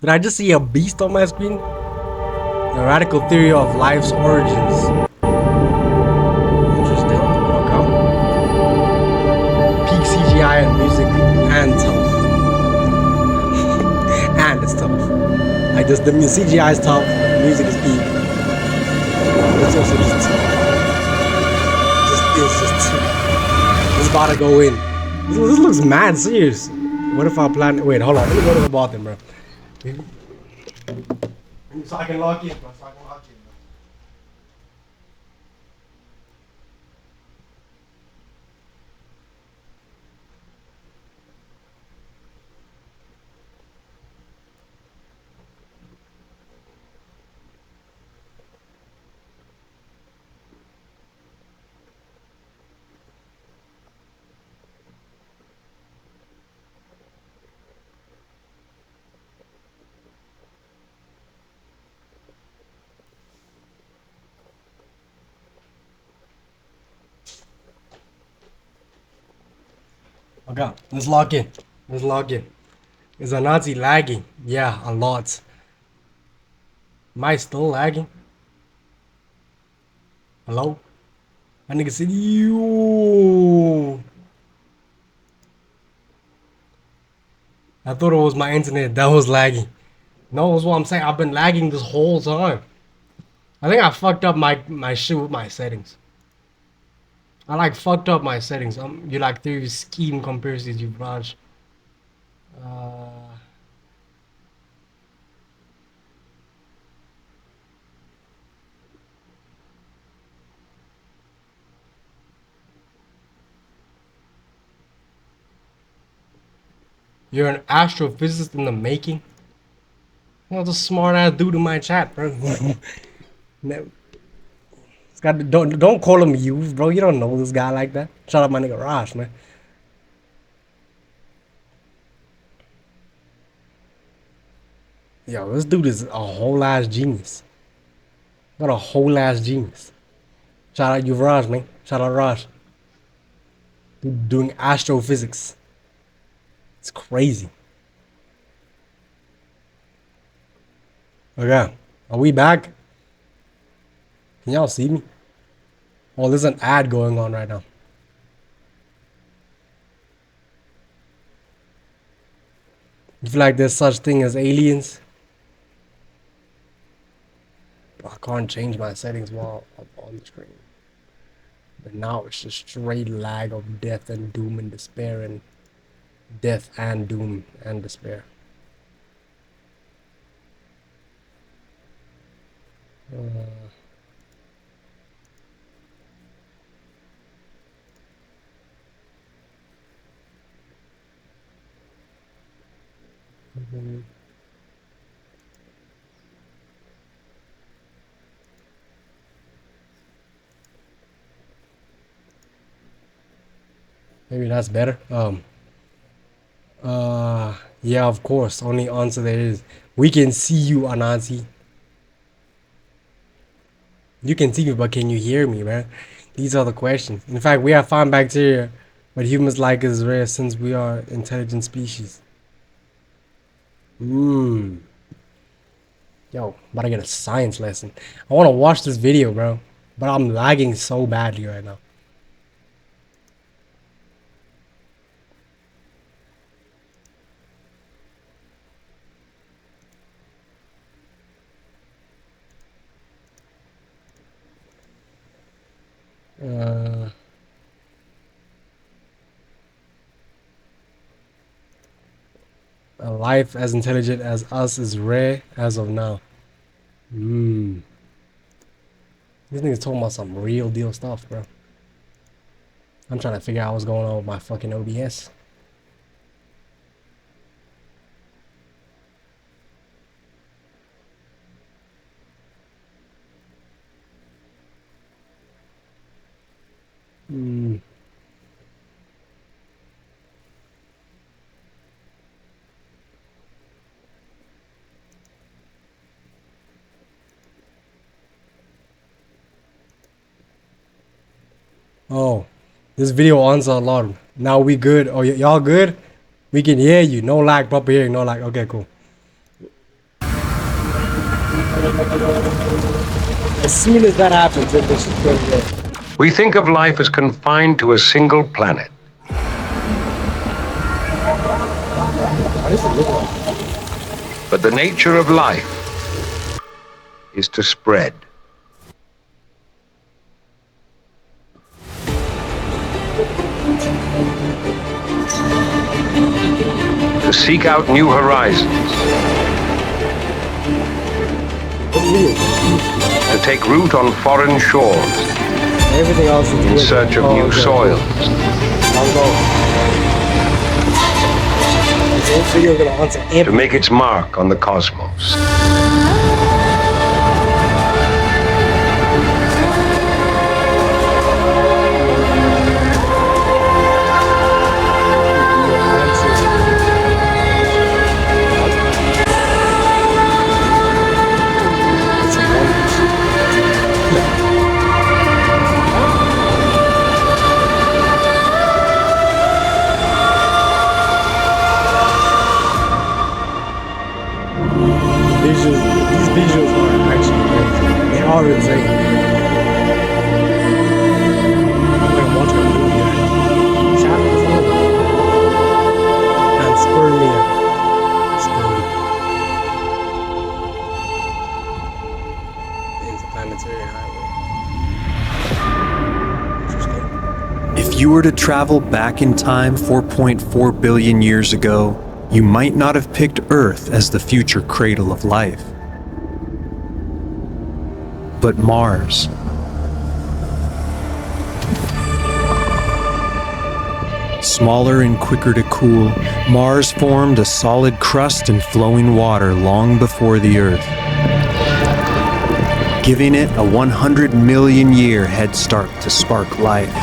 Did I just see a beast on my screen? The radical theory of life's origins. Interesting. Okay. Peak CGI and music and tough. And it's tough. Like this, the CGI is tough, the music is peak. It's also just tough. Just tough. It's about to go in. This looks mad serious. What if I plan? Wait, hold on. Let me go to the bathroom, bro. So I can lock in, bro. So I can lock in, bro. Okay, let's lock in. Let's log in. Is a Nazi lagging? Yeah, a lot. Am I still lagging? Hello? My nigga said, you. I thought it was my internet that was lagging. No, that's what I'm saying. I've been lagging this whole time. I think I fucked up my shit with my settings. I like fucked up my settings. You like theory scheme compares to you, Raj. You're an astrophysicist in the making. You know, the smart ass dude in my chat, bro. No, it's got don't call him you, bro. You don't know this guy like that. Shout out my nigga Raj, man. Yo, this dude is a whole ass genius. Got a whole ass genius. Shout out you, Raj, man. Shout out Raj. Dude doing astrophysics. It's crazy. Okay, are we back? Can y'all see me? Oh, there's an ad going on right now. You feel like there's such thing as aliens? I can't change my settings while I'm on the screen. But now it's just straight lag of death and doom and despair and death and doom and despair. Maybe that's better. Yeah, of course. Only answer there is we can see you, Anansi. You can see me, but can you hear me, man? These are the questions. In fact, we have found bacteria, but humans like us rare since we are intelligent species. Mmm. Yo, about to get a science lesson. I want to watch this video, bro, but I'm lagging so badly right now. A life as intelligent as us is rare as of now. These niggas talking about some real deal stuff, bro. I'm trying to figure out what's going on with my fucking OBS. Oh, this video answer alarm. Now we good. Oh, y'all good? We can hear you. No lag, proper hearing, no lag. Okay, cool. As soon as that happens, then this is going to go. We think of life as confined to a single planet. What does it look like? But the nature of life is to spread. To seek out new horizons. To take root on foreign shores. Everything else is in search of new soils. To make its mark on the cosmos. These visuals are actually amazing. They are insane. I'm watching a movie. Chapter 4. Panspermia. Interplanetary highway. Interesting. If you were to travel back in time 4.4 billion years ago, you might not have picked Earth as the future cradle of life. But Mars. Smaller and quicker to cool, Mars formed a solid crust and flowing water long before the Earth, giving it a 100 million year head start to spark life.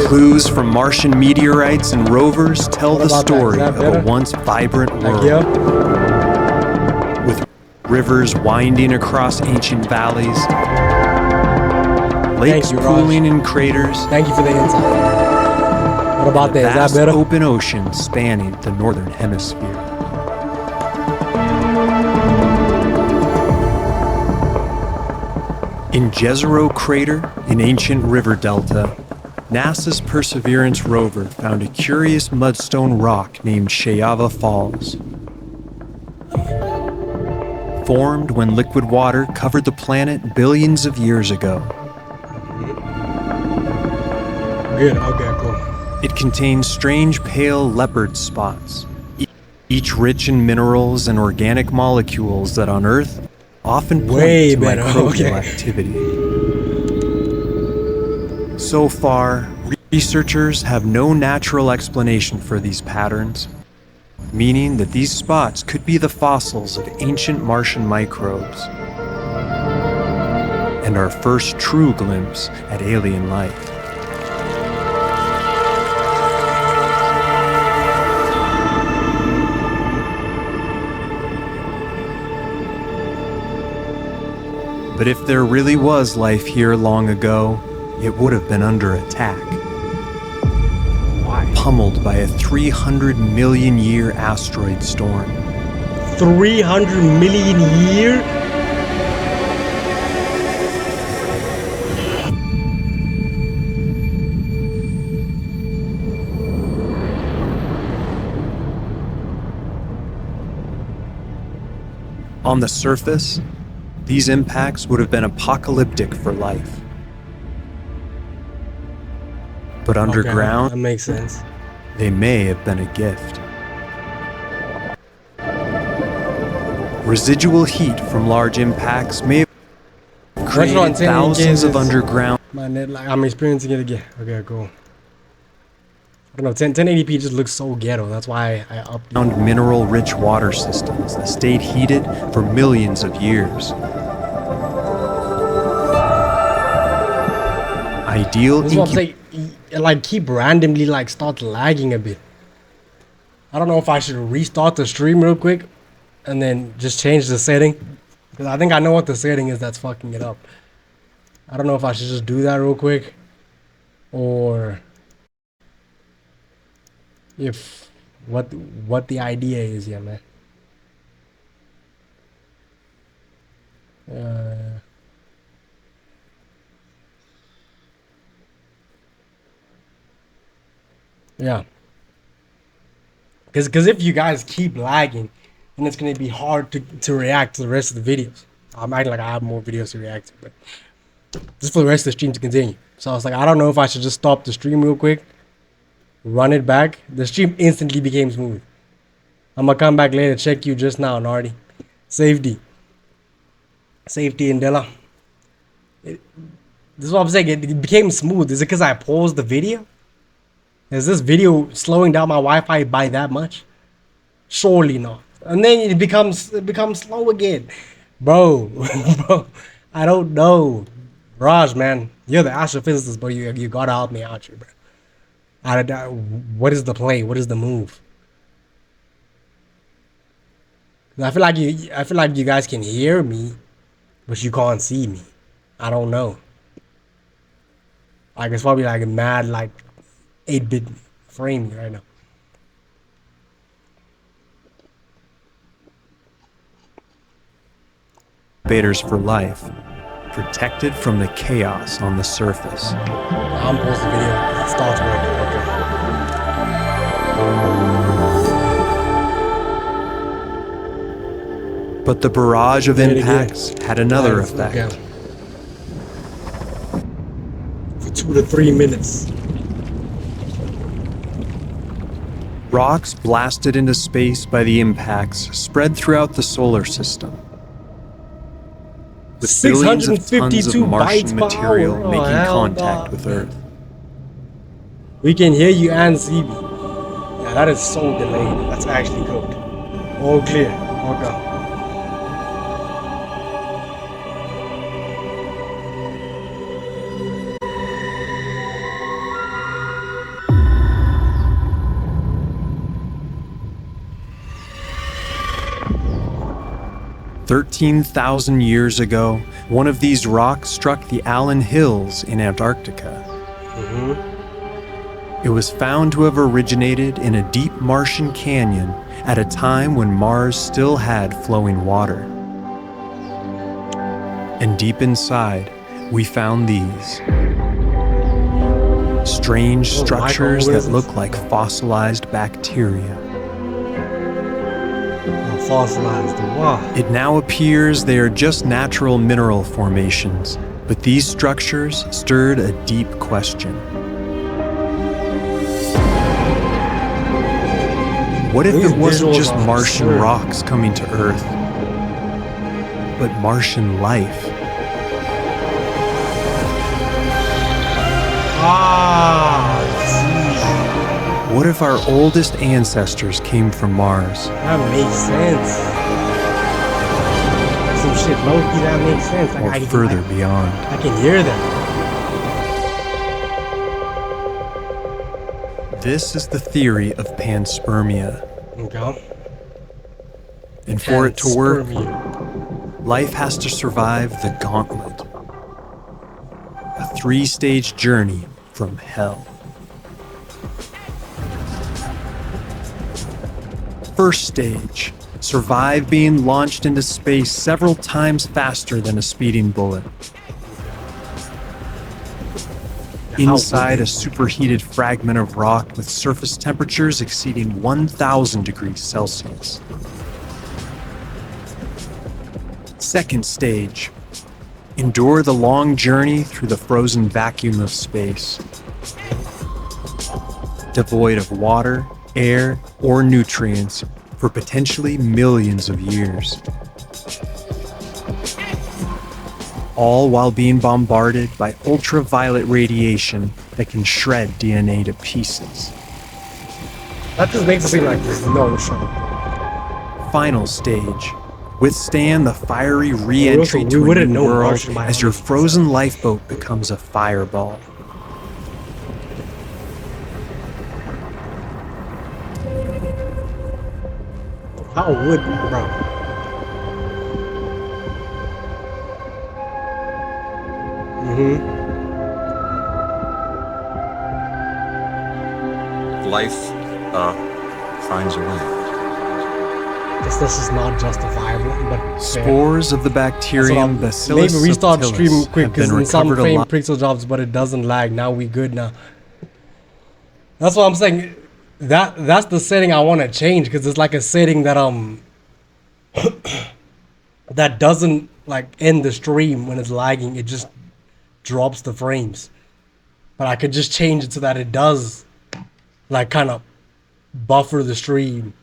Clues from Martian meteorites and rovers tell the story of a once vibrant world, with rivers winding across ancient valleys, lakes pooling in craters. Thank you for the insight. What about that? Is that better? Open ocean spanning the northern hemisphere. In Jezero Crater, an ancient river delta, NASA's Perseverance rover found a curious mudstone rock named Shayava Falls. Formed when liquid water covered the planet billions of years ago. Good, okay, cool. It contains strange pale leopard spots, each rich in minerals and organic molecules that on Earth often point to microbial activity. So far, researchers have no natural explanation for these patterns, meaning that these spots could be the fossils of ancient Martian microbes and our first true glimpse at alien life. But if there really was life here long ago, it would have been under attack. Why? Pummeled by a 300 million year asteroid storm. 300 million year? On the surface, these impacts would have been apocalyptic for life. But underground, that makes sense. They may have been a gift. Residual heat from large impacts may have created thousands of underground. My net, like, I'm experiencing it again. Okay, cool. I don't know, 1080p just looks so ghetto. That's why I upped it. Mineral-rich water systems that stayed heated for millions of years. Ideal. This is what I'm saying. It like keep randomly like start lagging a bit. I don't know if I should restart the stream real quick and then just change the setting, because I think I know what the setting is that's fucking it up. I don't know if I should just do that real quick, or if what the idea is here, man. Yeah. Because if you guys keep lagging, then it's gonna be hard to react to the rest of the videos. I'm acting like I have more videos to react to, but just for the rest of the stream to continue. So I was like, I don't know if I should just stop the stream real quick, run it back. The stream instantly became smooth. I'm gonna come back later, check you just now, Nardi. Safety Ndela. This is what I'm saying. It became smooth. Is it because I paused the video? Is this video slowing down my Wi-Fi by that much? Surely not. And then it becomes slow again, bro. Bro, I don't know. Raj, man, you're the astrophysicist, but you gotta help me out here, bro. What is the play? What is the move? I feel like you guys can hear me, but you can't see me. I don't know. Like it's probably like a mad like 8-bit frame right now. Incubators for life, protected from the chaos on the surface. I'm pausing the video. It starts working. Okay. But the barrage of impacts had another effect. Okay. For 2 to 3 minutes. Rocks blasted into space by the impacts spread throughout the solar system, with billions of tons of Martian material making contact with Earth. We can hear you and see me. Yeah, that is so delayed. That's actually good. All clear. Okay. "13,000 years ago, one of these rocks struck the Allen Hills in Antarctica. It was found to have originated in a deep Martian canyon at a time when Mars still had flowing water. And deep inside, we found these strange structures that look like fossilized bacteria. Fossilized. Wow. It now appears they are just natural mineral formations, but these structures stirred a deep question. What if it wasn't just Martian rocks coming to Earth, but Martian life? What if our oldest ancestors came from Mars? That makes sense. Some shit low-key, that makes sense. Or further beyond. I can hear them. This is the theory of panspermia. Okay. And for it to work, life has to survive the gauntlet. A 3-stage journey from hell. First stage, survive being launched into space several times faster than a speeding bullet. Inside a superheated fragment of rock with surface temperatures exceeding 1,000 degrees Celsius. Second stage, endure the long journey through the frozen vacuum of space. Devoid of water, air, or nutrients for potentially millions of years. All while being bombarded by ultraviolet radiation that can shred DNA to pieces. That just makes it seem like there's no shot. Final stage. Withstand the fiery re-entry to a new world as your frozen lifeboat becomes a fireball. How would, bro? Life finds a way. This is not justifiable, but fair. Spores of the bacterium Bacillus maybe restart stream subtilis quick have been because in some recovered frame alive. pixel drops, but it doesn't lag. Now we good now. That's what I'm saying. That's the setting I want to change because it's like a setting that that doesn't like end the stream when it's lagging. It just drops the frames. But I could just change it so that it does like kind of buffer the stream.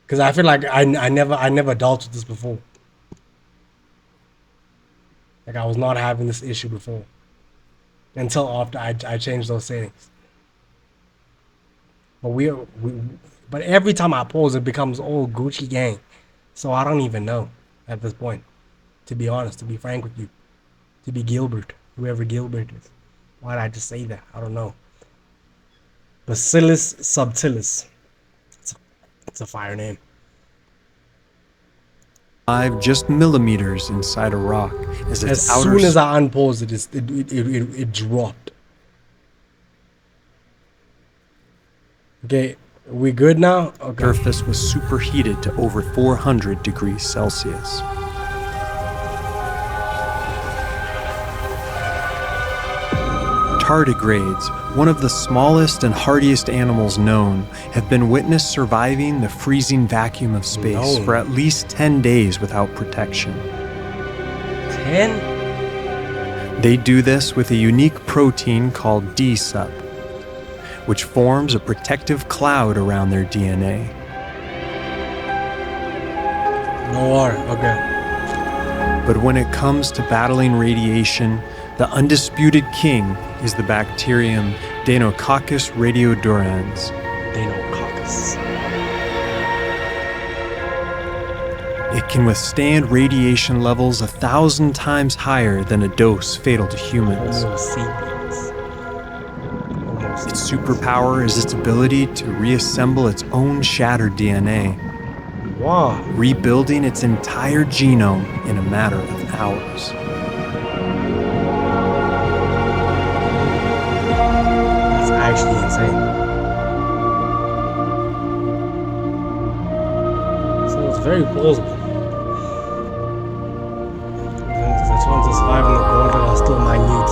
Because I feel like I never dealt with this before. Like I was not having this issue before. Until after I changed those settings. But but every time I pause it becomes all Gucci gang. So I don't even know at this point. To be honest, to be frank with you. To be Gilbert. Whoever Gilbert is. Why did I just say that? I don't know. Bacillus subtilis. It's a fire name. Just millimeters inside a rock as its As outer soon as I unpause it, it dropped. Okay, we good now? Okay. surface was superheated to over 400 degrees Celsius. Tardigrades, one of the smallest and hardiest animals known, have been witnessed surviving the freezing vacuum of space for at least 10 days without protection. 10? They do this with a unique protein called D-sub, which forms a protective cloud around their DNA. No R, okay. But when it comes to battling radiation, the undisputed king is the bacterium Deinococcus radiodurans. Deinococcus. It can withstand radiation levels 1,000 times higher than a dose fatal to humans. Homo sapiens. Its superpower is its ability to reassemble its own shattered DNA, Wow. rebuilding its entire genome in a matter of hours. That's actually insane. So it's very plausible. The chances of surviving the gauntlet are still minute.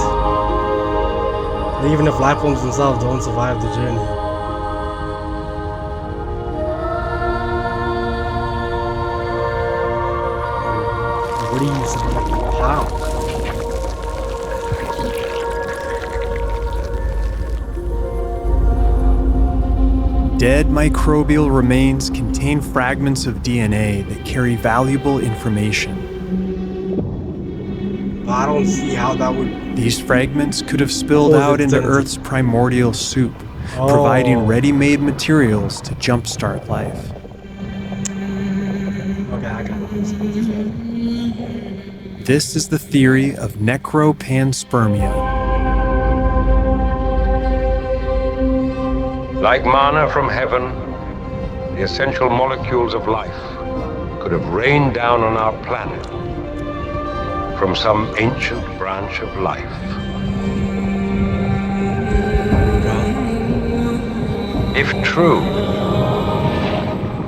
Even if life forms themselves don't survive the journey. What do you say? How? Dead microbial remains contain fragments of DNA that carry valuable information. I don't see how that would. These fragments could have spilled Cause out into eternity. Earth's primordial soup, Oh. providing ready-made materials to jumpstart life. Okay, I got it. This is the theory of necropanspermia. Like manna from heaven, the essential molecules of life could have rained down on our planet from some ancient branch of life. If true,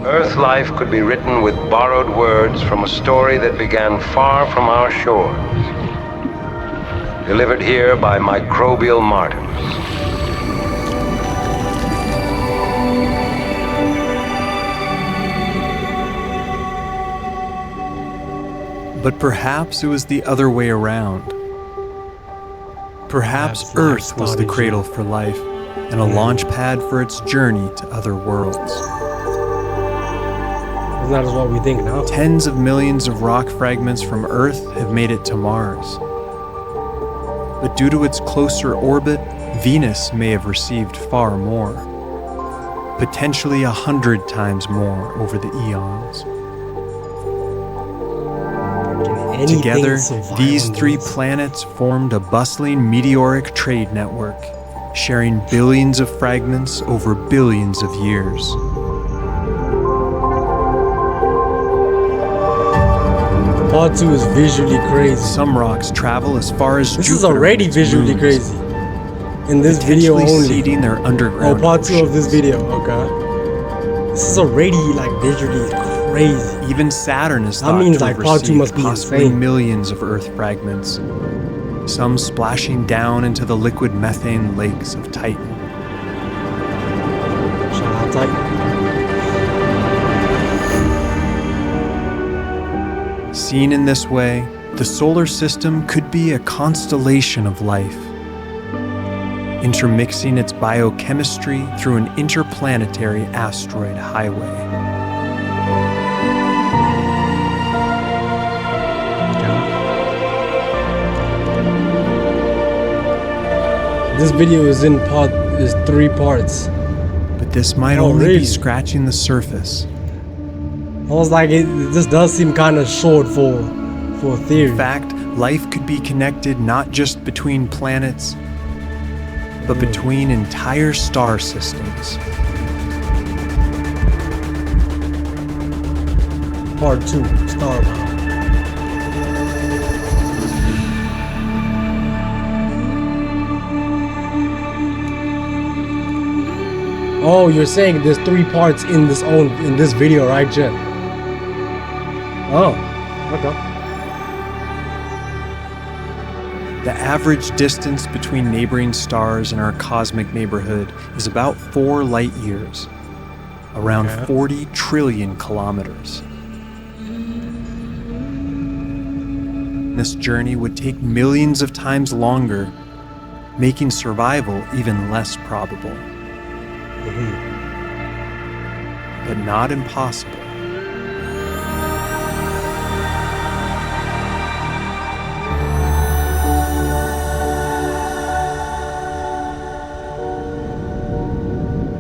Earth life could be written with borrowed words from a story that began far from our shores, delivered here by microbial martyrs. But perhaps it was the other way around. Perhaps Perhaps Earth life was the started cradle for life and a launch pad for its journey to other worlds. Isn't that just what we think now? Tens of millions of rock fragments from Earth have made it to Mars. But due to its closer orbit, Venus may have received far more. Potentially 100 times more over the eons. Anything Together, survive these on three this? planets formed a bustling meteoric trade network, sharing billions of fragments over billions of years. Part 2 is visually crazy. Some rocks travel as far as This Jupiter is already with its visually moons, crazy. In this video potentially only. seeding their Oh, underground part 2 of this oceans. video. Okay. This is already like visually crazy. Even Saturn is That thought means, to like, have part two received must be possibly insane. millions of Earth fragments, some splashing down into the liquid methane lakes of Titan. Shout out Titan. Seen in this way, the solar system could be a constellation of life, intermixing its biochemistry through an interplanetary asteroid highway. This video is is 3 parts. But this might Oh, only really? be scratching the surface. I was like, this does seem kind of short for a theory. In fact, life could be connected not just between planets, but between entire star systems. Part 2, Starbound. Oh, you're saying there's 3 parts in this video, right, Jen? Oh, okay. The average distance between neighboring stars in our cosmic neighborhood is about 4 light years, around Okay. 40 trillion kilometers. This journey would take millions of times longer, making survival even less probable. But not impossible.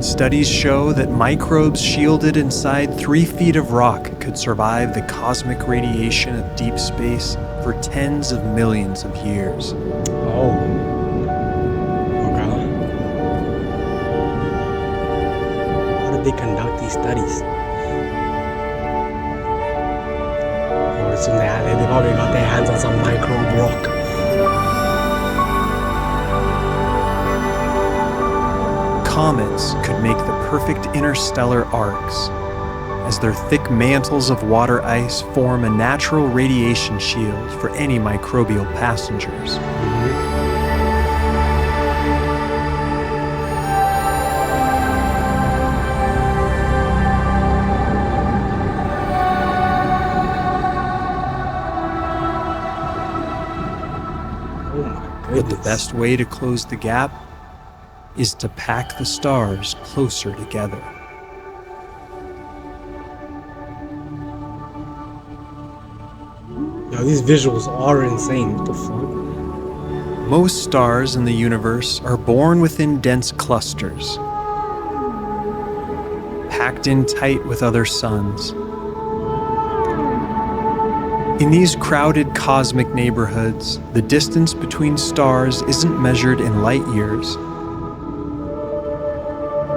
Studies show that microbes shielded inside 3 feet of rock could survive the cosmic radiation of deep space for tens of millions of years. Oh. Okay. How did they conduct these studies? I would assume they probably got their hands on some microbe rock. Comets could make the perfect interstellar arcs, as their thick mantles of water ice form a natural radiation shield for any microbial passengers. Oh my But the goodness. best way to close the gap is to pack the stars closer together. Yo, these visuals are insane. What the fuck? Most stars in the universe are born within dense clusters, packed in tight with other suns. In these crowded cosmic neighborhoods, the distance between stars isn't measured in light years,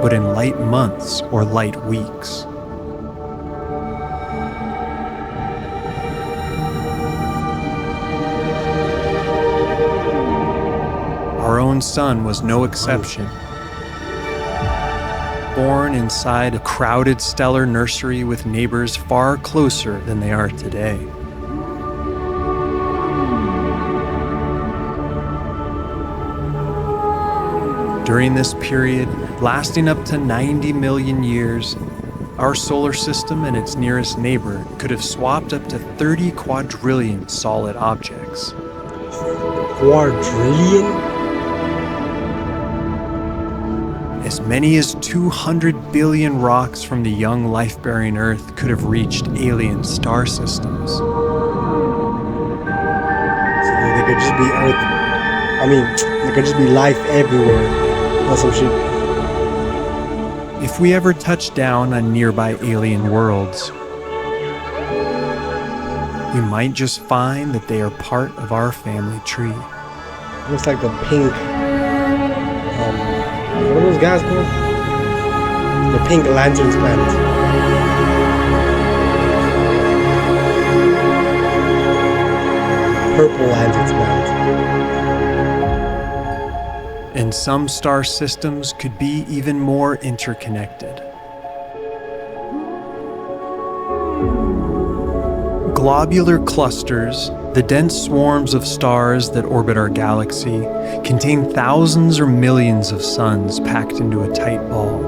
but in light months or light weeks. Our own sun was no exception. Born inside a crowded stellar nursery with neighbors far closer than they are today. During this period, lasting up to 90 million years, our solar system and its nearest neighbor could have swapped up to 30 quadrillion solid objects. Quadrillion? As many as 200 billion rocks from the young life-bearing Earth could have reached alien star systems. So they could just be Earth. I mean, there could just be life everywhere. Or some shit. If we ever touch down on nearby alien worlds, we might just find that they are part of our family tree. Looks like the pink. What are those guys called? The pink lanterns planet. Purple lanterns planet. And some star systems could be even more interconnected. Globular clusters, the dense swarms of stars that orbit our galaxy, contain thousands or millions of suns packed into a tight ball.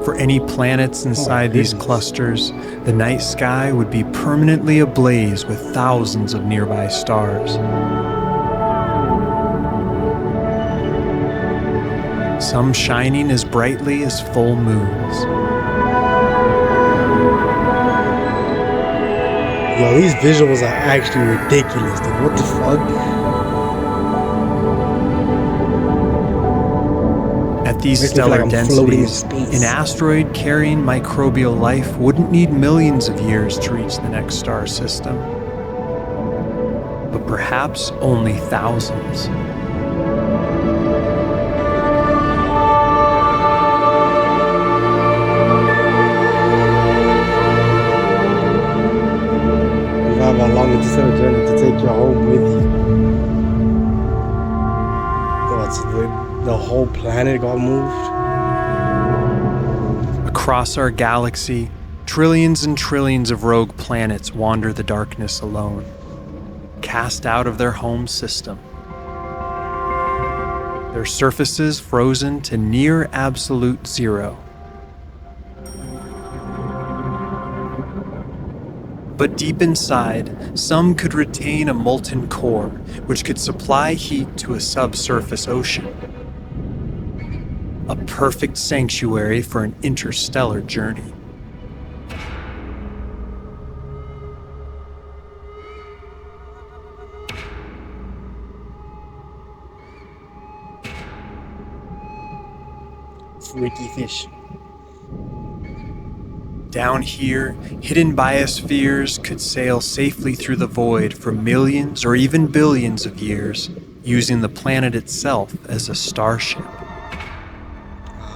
For any planets inside these clusters, the night sky would be permanently ablaze with thousands of nearby stars. Some shining as brightly as full moons. Yo, these visuals are actually ridiculous, dude. What the fuck? At these Makes me feel stellar like I'm floating in densities, space. an asteroid carrying microbial life wouldn't need millions of years to reach the next star system, but perhaps only thousands. You have a long interstellar journey to take you home with you. What's the whole planet got moved? Across our galaxy, trillions and trillions of rogue planets wander the darkness alone, cast out of their home system. Their surfaces frozen to near absolute zero. But deep inside, some could retain a molten core, which could supply heat to a subsurface ocean. A perfect sanctuary for an interstellar journey. Freaky fish. Down here, hidden biospheres could sail safely through the void for millions or even billions of years, using the planet itself as a starship.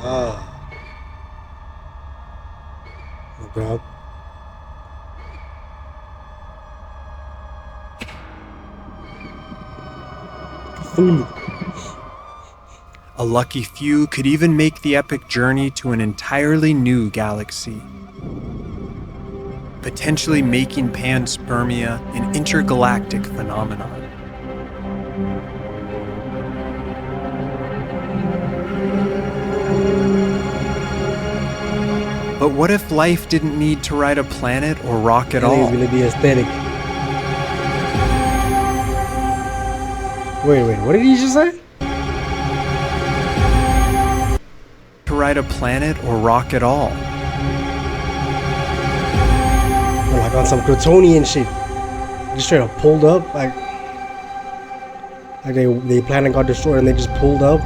Ah. Oh god. Cthulhu. A lucky few could even make the epic journey to an entirely new galaxy, potentially making panspermia an intergalactic phenomenon. But what if life didn't need to ride a planet or rock at I think all? it's gonna be aesthetic. Wait, what did he just say? To ride a planet or rock at all? Or like on some Kryptonian shit. Just straight up pulled up, like the planet got destroyed and they just pulled up.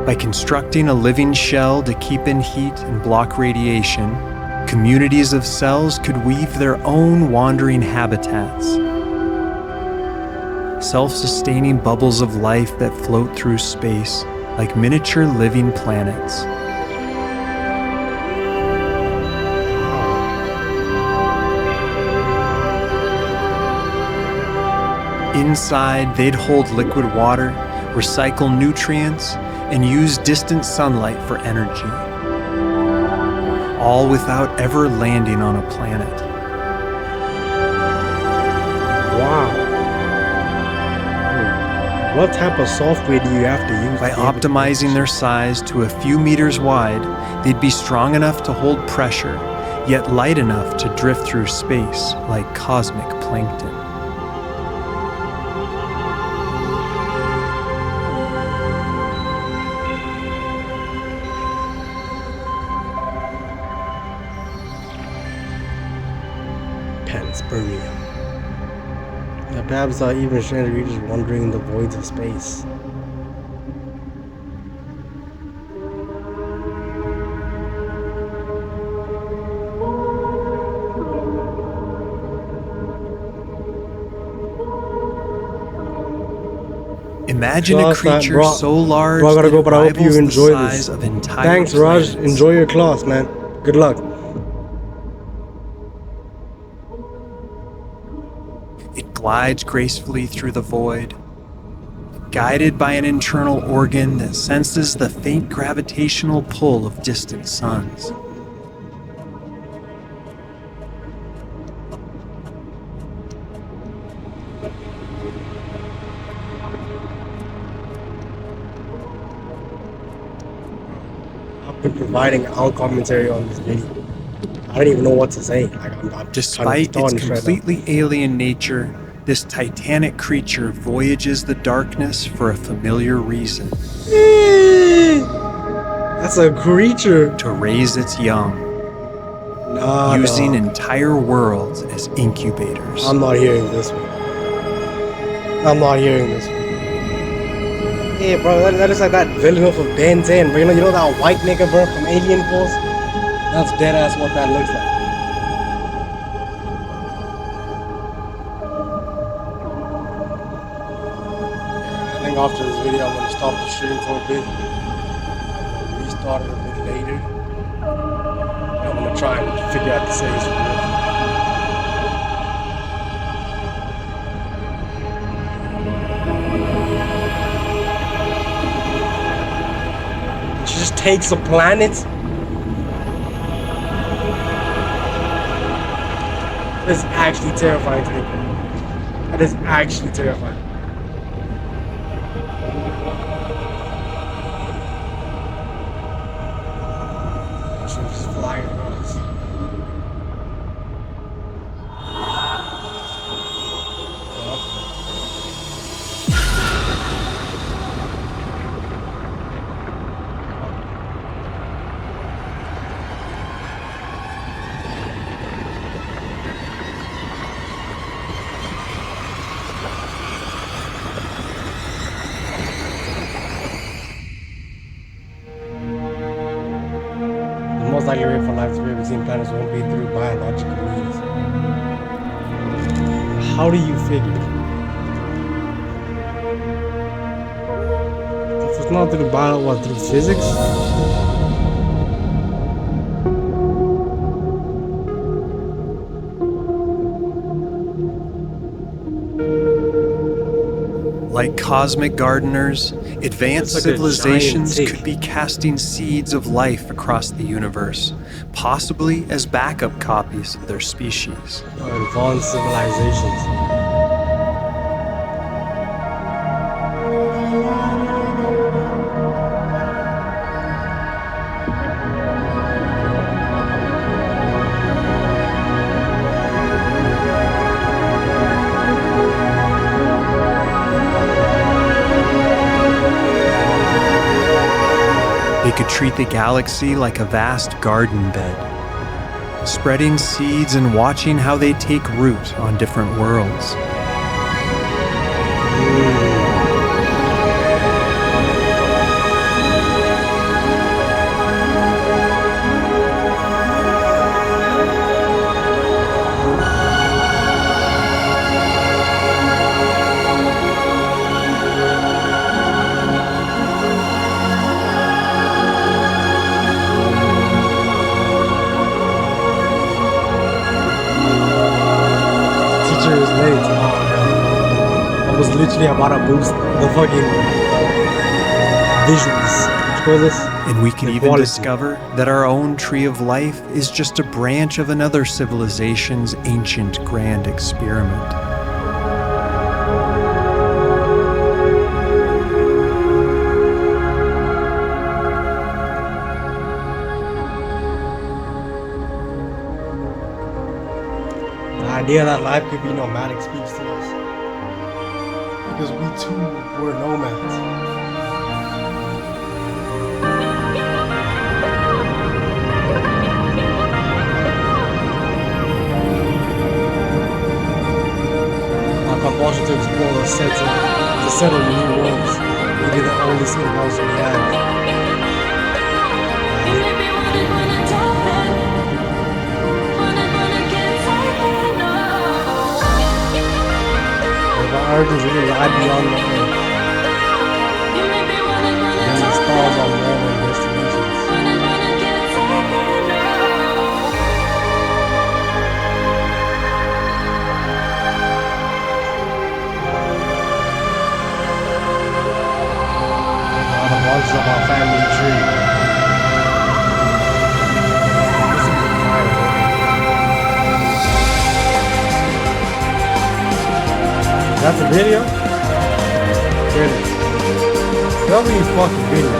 By constructing a living shell to keep in heat and block radiation, communities of cells could weave their own wandering habitats. Self-sustaining bubbles of life that float through space like miniature living planets. Inside, they'd hold liquid water, recycle nutrients, and use distant sunlight for energy. All without ever landing on a planet. Wow. What type of software do you have to use? By optimizing their size to a few meters wide, they'd be strong enough to hold pressure, yet light enough to drift through space like cosmic plankton. Panspermia. Yeah, perhaps even stranger creatures wandering in the voids of space. Imagine a Class, creature bro. so large Bro, I gotta that go, it but I hope you rivals the enjoy size this. of entire Thanks, Raj. planets. Enjoy your class, man. Good luck. It glides gracefully through the void, guided by an internal organ that senses the faint gravitational pull of distant suns. I've been providing our commentary on this video. I don't even know what to say. I'm just Despite kind of its completely alien nature, this titanic creature voyages the darkness for a familiar reason: That's a creature. to raise its young, Nah, using dog. entire worlds as incubators. I'm not hearing this one. I'm not hearing this one. Yeah, bro, that is like that villain of Ben 10, bro. You know that white nigga, bro, from Alien Force? That's dead ass what that looks like. I think after this video, I'm gonna stop the stream for a bit. I'm gonna restart it a bit later. And I'm gonna try and figure out the settings for real. She just takes a planet. That is actually terrifying to me. That is actually terrifying. She's just flying across. The most likely way for life to be between planets won't be through biological means. How do you figure? If it's not through bio, what, through physics? Like cosmic gardeners, advanced It's like a civilizations giant tick. could be casting seeds of life across the universe, possibly as backup copies of their species. Advanced civilizations. They could treat the galaxy like a vast garden bed, spreading seeds and watching how they take root on different worlds. Teacher is late. Oh no. I was literally about to boost the fucking visuals. What you call this? And we can The even quality. discover that our own tree of life is just a branch of another civilization's ancient grand experiment. The idea that life could be nomadic speaks to us. Because we too were nomads. Our compulsion to explore the to settle new worlds will be the only impulsion we have. If our urges really lie beyond the earth, then the stars are more than destinations. pictures of our family tree. This is the fire, bro. That's a video? Really? W fucking video.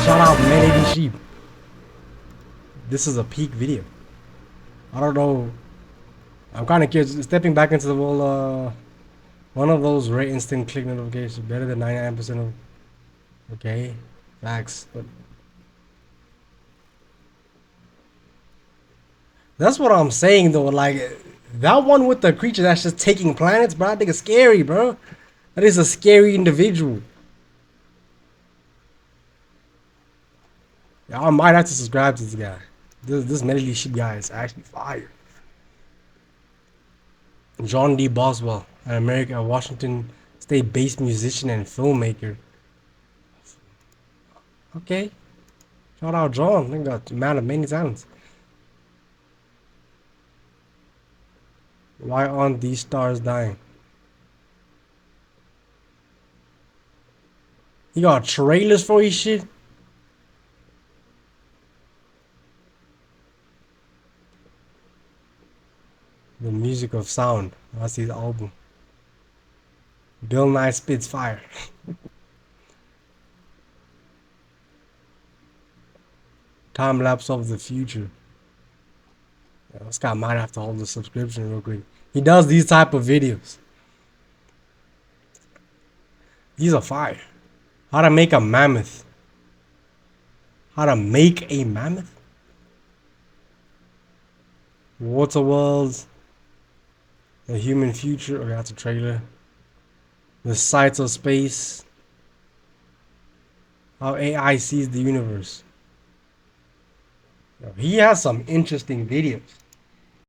Shout out Eye-Dee Sheep. This is a peak video. I don't know. I'm kind of curious. Stepping back into the whole, one of those rate instant click notifications better than 99% of. Okay, facts. But that's what I'm saying though. Like that one with the creature that's just taking planets, bro. I think it's scary, bro. That is a scary individual. Yeah, I might have to subscribe to this guy. This Eye-Dee Sheep guy is actually fire. John D. Boswell, a Washington State-based musician and filmmaker. Okay. Shout out John. They got a man of many talents. Why aren't these stars dying? He got trailers for his shit. The music of sound. That's his album. Bill Nye spits fire. Time lapse of the future. Yeah, this guy might have to hold the subscription real quick. He does these type of videos. These are fire. How to make a mammoth. How to make a mammoth? Water worlds. The human future. Okay, that's a trailer. The sights of space. How AI sees the universe. He has some interesting videos.